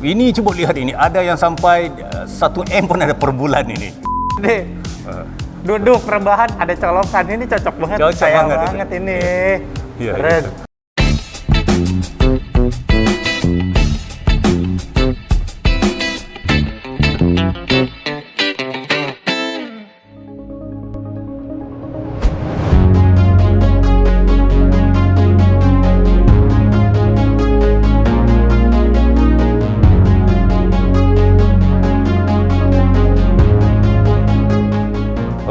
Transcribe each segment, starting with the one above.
Ini coba lihat ini, ada yang sampai 1 M pun ada per bulan ini. Nih, duduk rebahan ada colokan, ini cocok banget. Cocok sayang banget banget itu. ini. Iya, Keren. iya.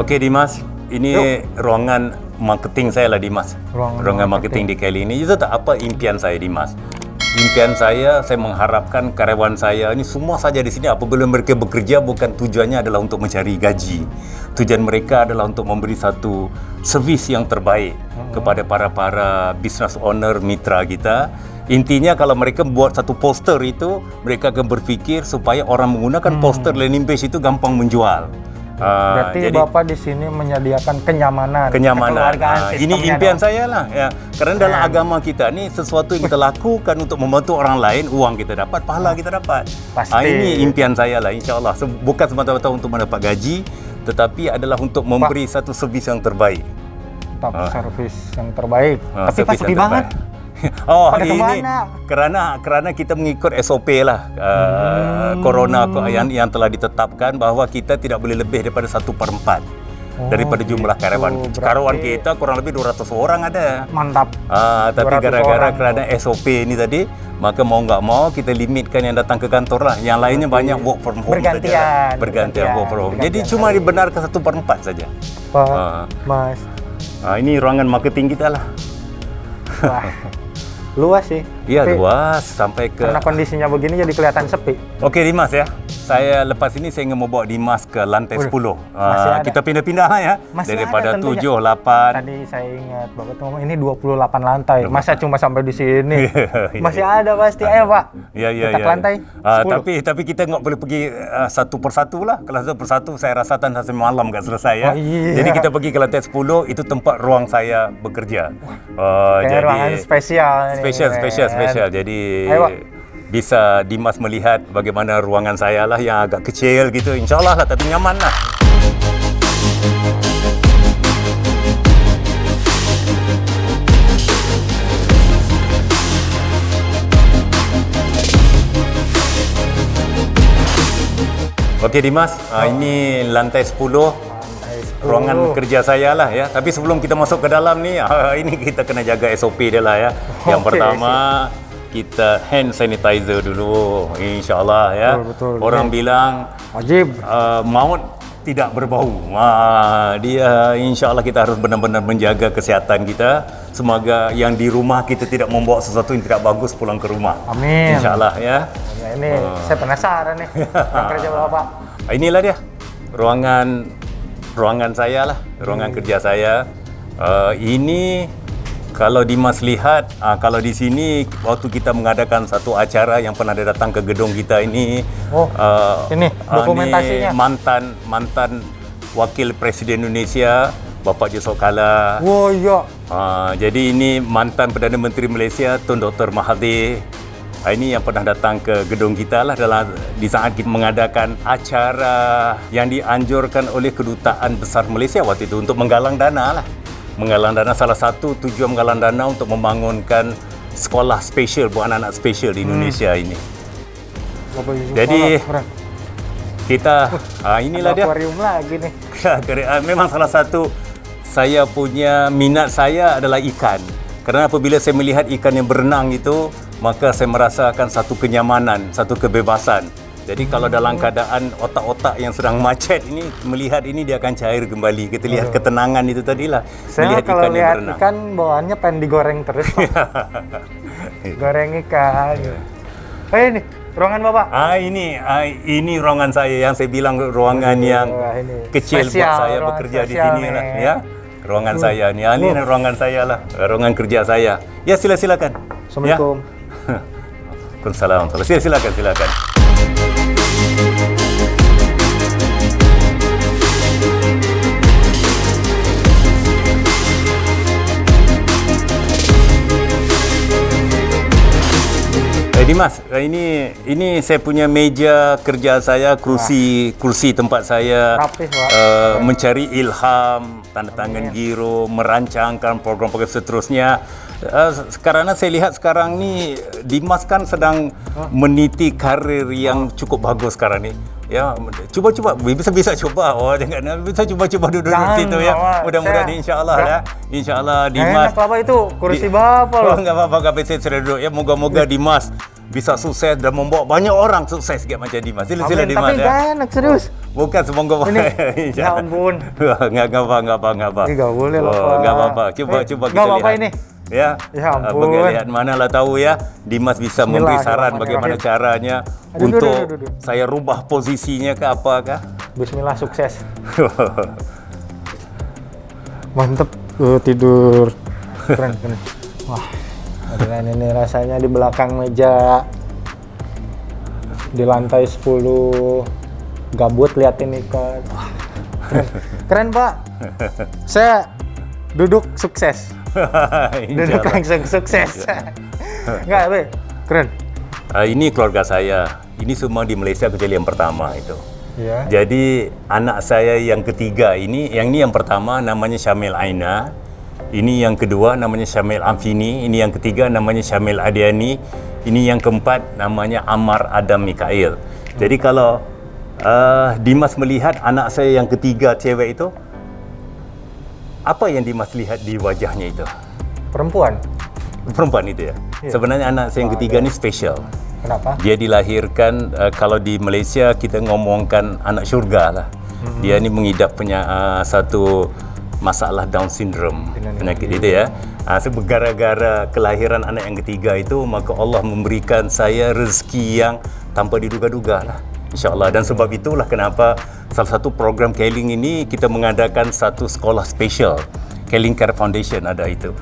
Oke Dimas, ini ruangan marketing saya lah Dimas. Ruangan marketing di Kelly ini. Itu tak apa impian saya Dimas. Impian saya mengharapkan karyawan saya ini semua saja di sini apabila mereka bekerja bukan tujuannya adalah untuk mencari gaji. Tujuan mereka adalah untuk memberi satu servis yang terbaik kepada para business owner mitra kita. Intinya kalau mereka buat satu poster itu, mereka akan berfikir supaya orang menggunakan poster landing page itu gampang menjual. Berarti jadi, Bapak di sini menyediakan kenyamanan. Ini impian saya lah ya. Karena dalam agama kita ni sesuatu yang kita lakukan untuk membantu orang lain, uang kita dapat, pahala kita dapat. Pasti. Ini impian saya lah insya-Allah. Bukan semata-mata untuk mendapat gaji, tetapi adalah untuk memberi satu servis yang terbaik. Servis yang terbaik. Tapi Pak sepi banget. Hari ini kerana kita mengikut SOP lah corona yang telah ditetapkan bahawa kita tidak boleh lebih daripada 1/4 daripada jumlah karyawan. Karyawan kita kurang lebih 200 orang ada. Mantap. Tapi gara-gara kerana SOP ini tadi, maka mau nggak mau kita limitkan yang datang ke kantor lah. Yang lainnya banyak work from home saja. Bergantian work from home. Jadi cuma dibenarkan 1/4 saja. Pak, Mas. Ini ruangan marketing kita lah. Wah. Luas sih. Iya, luas sampai ke. Karena kondisinya begini jadi kelihatan sepi. Oke Dimas ya. Saya lepas ini saya ingin membawa Dimas ke lantai 10. Kita pindah-pindah lah ya. Masih daripada ada, 7, 8. Tadi saya ingat Bapak tuh ngomong ini 28 lantai. Masa cuma sampai di sini? Masih ada pasti. Ayo Pak. Iya. Kita ke lantai 10. Tapi kita nggak boleh pergi satu persatu lah. Kalau satu persatu saya rasa sampai malam nggak selesai ya. Jadi kita pergi ke lantai 10, itu tempat ruang saya bekerja. Jadi ruangan spesial. Spesial. Jadi bisa Dimas melihat bagaimana ruangan saya lah yang agak kecil gitu. InsyaAllah lah, tapi nyaman lah. Oke Dimas, ini lantai 10. Ruangan kerja saya lah ya. Tapi sebelum kita masuk ke dalam ni, ini kita kena jaga SOP dia lah ya. Yang pertama, kita hand sanitizer dulu, insya-Allah ya. Betul. Orang bilang wajib. Maut tidak berbau. Dia insya-Allah kita harus benar-benar menjaga kesihatan kita. Semoga yang di rumah kita tidak membawa sesuatu yang tidak bagus pulang ke rumah. Amin. Insya-Allah ya. Ini saya penasaran nih. Yang kerja Bapak. Inilah dia ruangan saya lah, ruangan kerja saya. Ini kalau Dimas lihat, kalau di sini waktu kita mengadakan satu acara yang pernah datang ke gedung kita ini, ini dokumentasinya. Ini mantan Wakil Presiden Indonesia, Bapak Yusof Kala. Oh iya. Jadi ini mantan Perdana Menteri Malaysia, Tun Dr. Mahathir. Ini yang pernah datang ke gedung kita lah di saat kita mengadakan acara yang dianjurkan oleh Kedutaan Besar Malaysia waktu itu untuk menggalang dana lah. Menggalang dana, salah satu tujuan menggalang dana untuk membangunkan sekolah spesial buat anak-anak spesial di Indonesia ini. Jadi kita inilah dia. Akuarium lagi nih. Memang salah satu saya punya minat saya adalah ikan. Karena apabila saya melihat ikan yang berenang itu, maka saya merasakan satu kenyamanan, satu kebebasan. Jadi kalau dalam keadaan otak-otak yang sedang macet ini, melihat ini dia akan cair kembali. Kita lihat ketenangan itu tadilah. Saya kalau lihat ikan bawaannya pengen digoreng terus. Goreng ikan. Ini ruangan Bapak. Ini ruangan saya yang saya bilang ruangan yang kecil buat saya bekerja di sini lah ya. Ruangan saya ni. Ini ruangan saya lah, ruangan kerja saya. Ya silakan. Assalamualaikum. Waalaikumsalam. Silakan. Dimas, ini saya punya meja kerja saya, kursi tempat saya Rapih, Pak. mencari ilham, tanda tangan giro, merancangkan program-program seterusnya. Karena saya lihat sekarang ni Dimas kan sedang meniti karir yang cukup bagus sekarang ni. Ya, cuba-cuba bisa coba. Oh, jangan bisa cuba-cuba duduk di situ ya. Mudah-mudahan insya-Allah ya. Insya-Allah Dimas. Enak Bapak itu kursi Bapak loh. Enggak apa-apa, saya sudah duduk ya. Moga-moga Dimas bisa sukses dan membawa banyak orang sukses kayak macam Dimas. Sila Dimas Tapi ya. gak enak serius. Bukan semoga Ya ampun. Enggak apa. Ini nggak boleh lah, Pak. Enggak apa-apa. Coba Nggak kita lihat. apa-apa ini. Ya. Ya ampun. Lihat manalah tahu ya. Dimas bisa memberi saran bagaimana caranya untuk saya rubah posisinya ke apakah? Bismillah, sukses. Mantep tidur. Keren. Wah, dengan ini rasanya di belakang meja di lantai 10 gabut liatin ikan. Wah, keren Pak. Saya duduk sukses. Duduk langsung sukses. Enggak, Be. Keren. Ini keluarga saya. Ini semua di Malaysia kecuali yang pertama itu. Ya. Jadi anak saya yang ketiga ini yang pertama namanya Syamil Aina. Ini yang kedua namanya Syamil Amfini. Ini yang ketiga namanya Syamil Adiani. Ini yang keempat namanya Ammar Adam Mikail. Jadi kalau Dimas melihat anak saya yang ketiga cewek itu, apa yang Dimas lihat di wajahnya itu? Perempuan. Perempuan itu ya? Sebenarnya anak saya yang ketiga ini spesial. Kenapa? Dia dilahirkan, kalau di Malaysia kita ngomongkan anak syurga lah. Dia ni mengidap satu masalah Down syndrome, penyakit itu ya. Gara-gara kelahiran anak yang ketiga itu, maka Allah memberikan saya rezeki yang tanpa diduga-duga lah, insya-Allah. Dan sebab itulah kenapa salah satu program Keling ini kita mengadakan satu sekolah spesial. Keling Care Foundation ada itu.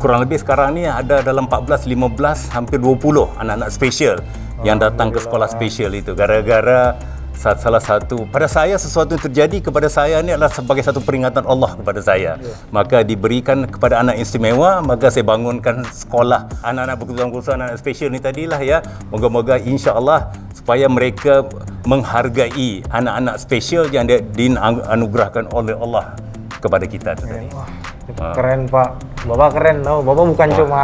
Kurang lebih sekarang ni ada dalam 14, 15, hampir 20 anak-anak spesial yang datang ke sekolah spesial itu. Gara-gara salah satu, pada saya sesuatu yang terjadi kepada saya ni adalah sebagai satu peringatan Allah kepada saya. Maka diberikan kepada anak istimewa, maka saya bangunkan sekolah anak-anak berkebutuhan khusus, anak-anak spesial ni tadilah ya. Moga-moga insya-Allah supaya mereka menghargai anak-anak spesial yang dianugerahkan oleh Allah kepada kita tadi. Wah, keren Pak. Bapak keren tau. Bapak bukan cuma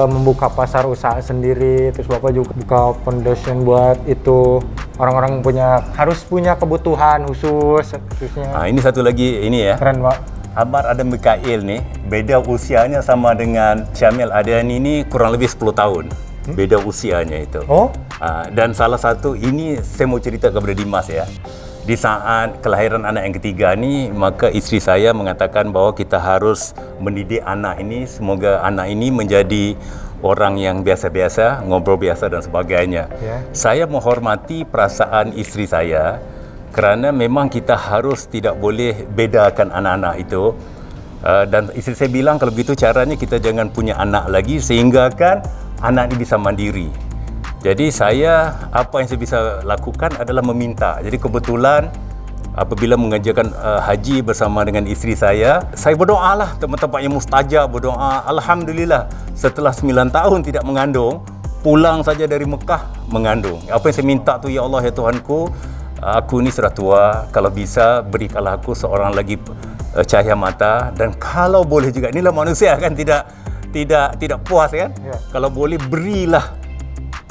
membuka pasar usaha sendiri, terus Bapak juga buka foundation buat itu orang-orang harus punya kebutuhan khususnya. Ini satu lagi ini ya. Keren Pak. Ammar Adam Mikail nih, beda usianya sama dengan Syamil Adiani ini kurang lebih 10 tahun. Beda usianya itu. Oh? Dan salah satu ini saya mau cerita kepada Dimas ya. Di saat kelahiran anak yang ketiga ni, maka isteri saya mengatakan bahawa kita harus mendidik anak ini, semoga anak ini menjadi orang yang biasa-biasa, ngobrol biasa dan sebagainya. Saya menghormati perasaan isteri saya kerana memang kita harus tidak boleh bedakan anak-anak itu. Dan isteri saya bilang kalau begitu caranya kita jangan punya anak lagi sehingga kan anak ini bisa mandiri. Jadi apa yang saya bisa lakukan adalah meminta. Jadi kebetulan apabila mengerjakan haji bersama dengan isteri saya berdoa lah, tempat-tempat yang mustajab, berdoa. Alhamdulillah, setelah 9 tahun tidak mengandung, pulang saja dari Mekah mengandung. Apa yang saya minta tu, ya Allah, ya Tuhanku, aku ni sudah tua, kalau bisa berikanlah aku seorang lagi cahaya mata, dan kalau boleh juga, inilah manusia kan tidak puas kan? Kalau boleh berilah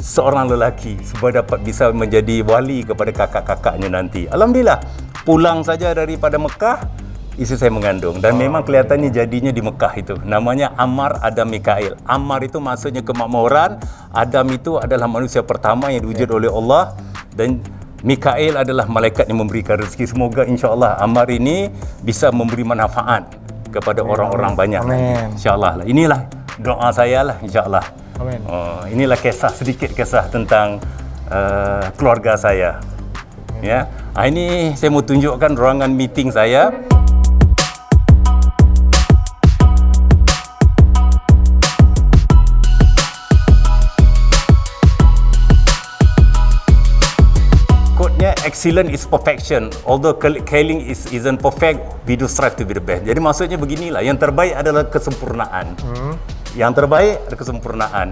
seorang lelaki supaya dapat bisa menjadi wali kepada kakak-kakaknya nanti. Alhamdulillah, pulang saja daripada Mekah, isteri saya mengandung dan memang kelihatannya jadinya di Mekah itu. Namanya Ammar Adam Mikail. Ammar itu maksudnya kemakmuran, Adam itu adalah manusia pertama yang diwujud oleh Allah, dan Mikail adalah malaikat yang memberikan rezeki. Semoga insya-Allah Ammar ini bisa memberi manfaat kepada orang-orang banyak. Insya-Allah. Inilah doa saya lah, insya-Allah. Inilah sedikit kisah tentang keluarga saya. Ya, ini saya mau tunjukkan ruangan meeting saya. Quote-nya, excellent is perfection. Although Keling isn't perfect, we do strive to be the best. Jadi maksudnya beginilah, yang terbaik adalah kesempurnaan. Yang terbaik adalah kesempurnaan.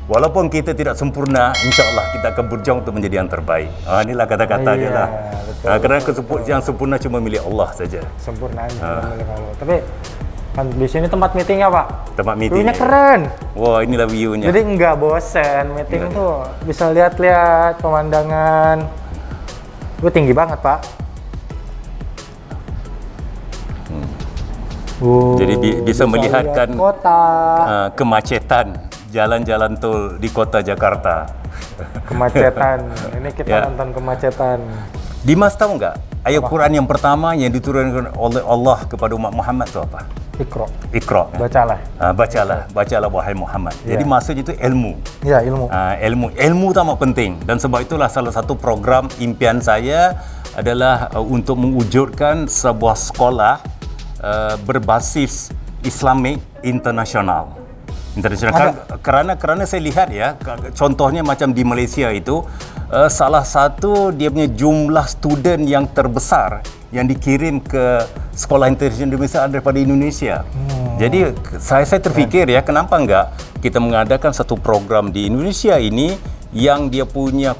walaupun kita tidak sempurna, insya Allah kita akan berjuang untuk menjadi yang terbaik. Inilah kata-kata dia lah. Kerana yang sempurna cuma milik Allah saja. Sempurna milik Allah. Tapi kan di sini tempat meetingnya Pak. Tempat meeting. View-nya keren. Wah, inilah view-nya. Jadi nggak bosen meeting tuh, bisa lihat-lihat pemandangan. Itu tinggi banget Pak. Jadi bisa melihatkan kota, kemacetan jalan-jalan tol di kota Jakarta. kemacetan. Ini kita nonton kemacetan. Dimas tahu nggak ayat Quran yang pertama yang diturunkan oleh Allah kepada umat Muhammad itu apa? Iqra. Iqra. Bacalah. Bacalah wahai Muhammad. Jadi maksudnya itu ilmu. Ya, ilmu. Ilmu itu amat penting, dan sebab itulah salah satu program impian saya adalah untuk mewujudkan sebuah sekolah berbasis Islamik internasional. Kerana saya lihat ya, contohnya macam di Malaysia itu, salah satu dia punya jumlah student yang terbesar yang dikirim ke sekolah internasional Indonesia daripada Indonesia. Jadi saya terfikir ya, kenapa enggak kita mengadakan satu program di Indonesia ini yang dia punya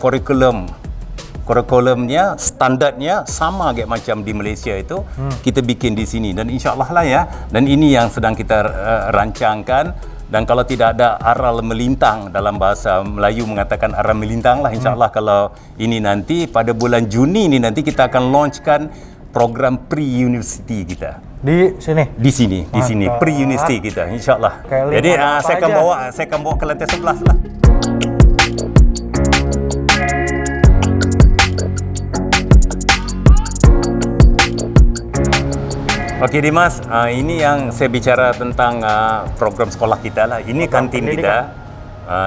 kurikulumnya, standarnya sama kayak macam di Malaysia itu, kita bikin di sini, dan insya-Allah lah ya. Dan ini yang sedang kita rancangkan, dan kalau tidak ada aral melintang, dalam bahasa Melayu mengatakan aral melintang lah, insya-Allah kalau ini nanti pada bulan Juni ini nanti kita akan launchkan program pre-university kita. Di sini pre-university kita, insya-Allah. Jadi saya akan bawa ke lantai 11 lah. Okey Dimas, ini yang saya bicara tentang program sekolah kita lah. Ini kantin kita.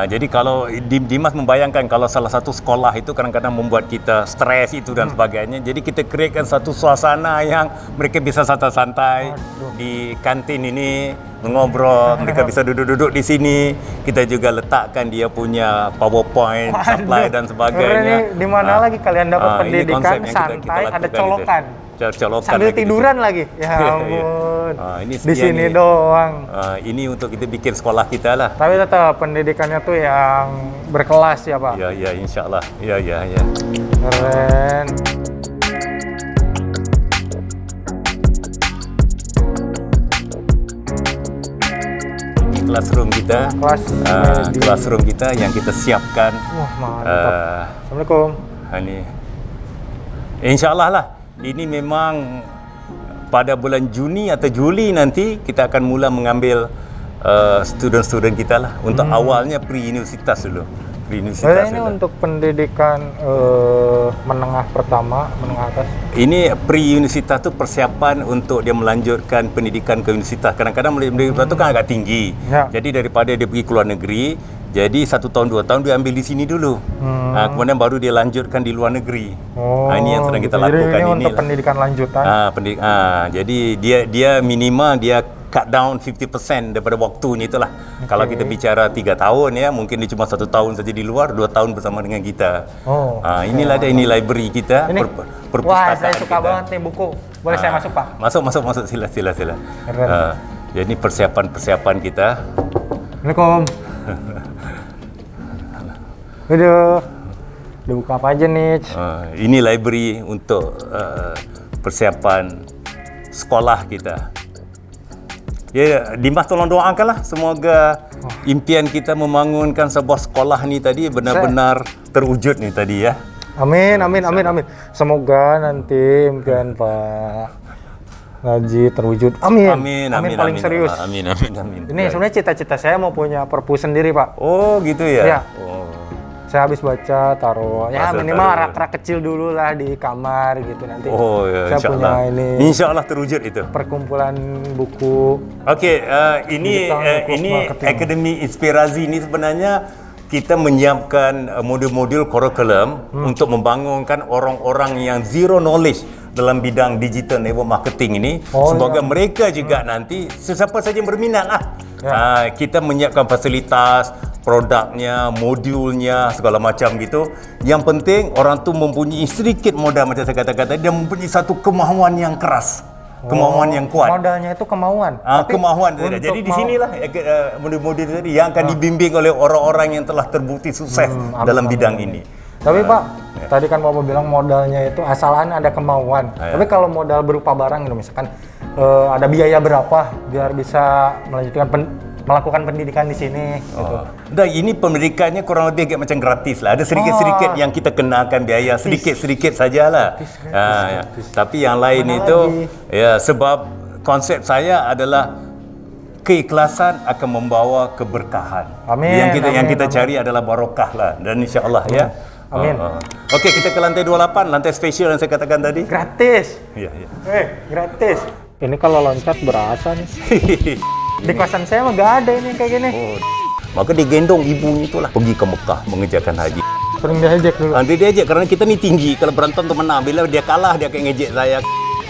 Jadi kalau Dimas membayangkan kalau salah satu sekolah itu kadang-kadang membuat kita stres itu dan sebagainya. Jadi kita createkan satu suasana yang mereka bisa santai-santai di kantin ini mengobrol. Mereka bisa duduk-duduk di sini. Kita juga letakkan dia punya PowerPoint, supply dan sebagainya. Ini di mana lagi kalian dapat pendidikan santai, ada colokan. Sambil tiduran lagi. Ya ampun. Di sini doang. Ini untuk kita bikin sekolah kita lah. Tapi tetap pendidikannya tuh yang berkelas ya Pak. Ya, insya-Allah. Ya. Keren. Ini classroom kita. Classroom kita yang kita siapkan. Wah, mantap. Assalamualaikum. Ini insya-Allah lah. Ini memang pada bulan Juni atau Juli nanti kita akan mula mengambil student-student kita lah. Untuk awalnya pre-universitas dulu. Ini untuk pendidikan menengah pertama, menengah atas. Ini pre-universitas tu persiapan untuk dia melanjutkan pendidikan ke universitas. Kadang-kadang universitas tu kan agak tinggi. Jadi daripada dia pergi ke luar negeri, jadi 1 tahun 2 tahun dia ambil di sini dulu. Kemudian baru dia lanjutkan di luar negeri. Ini yang sedang kita lakukan ini. Jadi ini untuk pendidikan lanjutan. Jadi dia minimal dia cut down 50% daripada waktunya itulah. Kalau kita bicara 3 tahun ya, mungkin dia cuma 1 tahun saja di luar, 2 tahun bersama dengan kita. Inilah dia, ini library kita, perpustakaan. Wah, saya suka banget nih buku. Boleh saya masuk Pak? Masuk, sila. Jadi ini persiapan kita. Assalamualaikum. Udah buka apa aja nih? Ini library untuk persiapan sekolah kita. Ya, Dimas tolong doakanlah semoga impian kita membangunkan sebuah sekolah ni tadi benar-benar terwujud ni tadi ya. Amin. Semoga nanti impian Pak Najib terwujud. Amin. Paling serius. Amin. Ini sebenarnya cita-cita saya mau punya perpus sendiri Pak. Oh gitu ya. Ya. Saya habis baca taruh minimal rak-rak kecil dulu lah di kamar gitu nanti. Ya, saya punya ini. Insya-Allah terwujud itu. Perkumpulan buku. Okey, ini Akademi Inspirasi ini sebenarnya kita menyiapkan modul-modul kurikulum untuk membangunkan orang-orang yang zero knowledge dalam bidang digital network marketing ini. Semoga mereka juga nanti sesiapa saja yang berminat lah. Kita menyiapkan fasilitas, produknya, modulnya, segala macam gitu. Yang penting orang tu mempunyai sedikit modal macam saya kata-kata, dia mempunyai satu kemahuan yang keras. kemauan yang kuat. Modalnya itu kemauan. Tapi Kemauan. untuk Jadi di sinilah model-model tadi yang akan dibimbing oleh orang-orang yang telah terbukti sukses dalam bidang ini. Tapi Pak, tadi kan Bapak bilang modalnya itu asalkan ada kemauan. Tapi kalau modal berupa barang, gitu, misalkan ada biaya berapa biar bisa melakukan pendidikan di sini. Gitu. Udah, ini pendidikannya kurang lebih agak macam gratis lah. Ada sedikit-sedikit yang kita kenakan biaya, sedikit-sedikit sajalah. Tapi yang lain itu, ya sebab konsep saya adalah keikhlasan akan membawa keberkahan. Amin. Yang kita cari adalah barokah lah, dan insya-Allah ya. Amin. Oke, kita ke lantai 28, lantai spesial yang saya katakan tadi. Gratis. Iya. Gratis. Ini kalau loncat berasa nih. Di kosan saya mah gak ada ini kayak gini. Maka digendong ibunya itulah pergi ke Mekah mengerjakan haji. Sering diajak dulu. Nanti diajak karena kita nih tinggi. Kalau berantem tuh menang. Bila dia kalah dia kayak ngejek saya.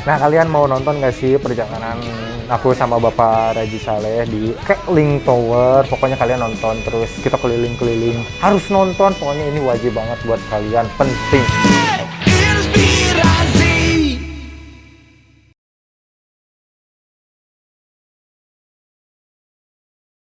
Nah, kalian mau nonton gak sih perjalanan aku sama Bapak Raji Saleh di Keling Tower? Pokoknya kalian nonton terus, kita keliling-keliling. Harus nonton, pokoknya ini wajib banget buat kalian, penting.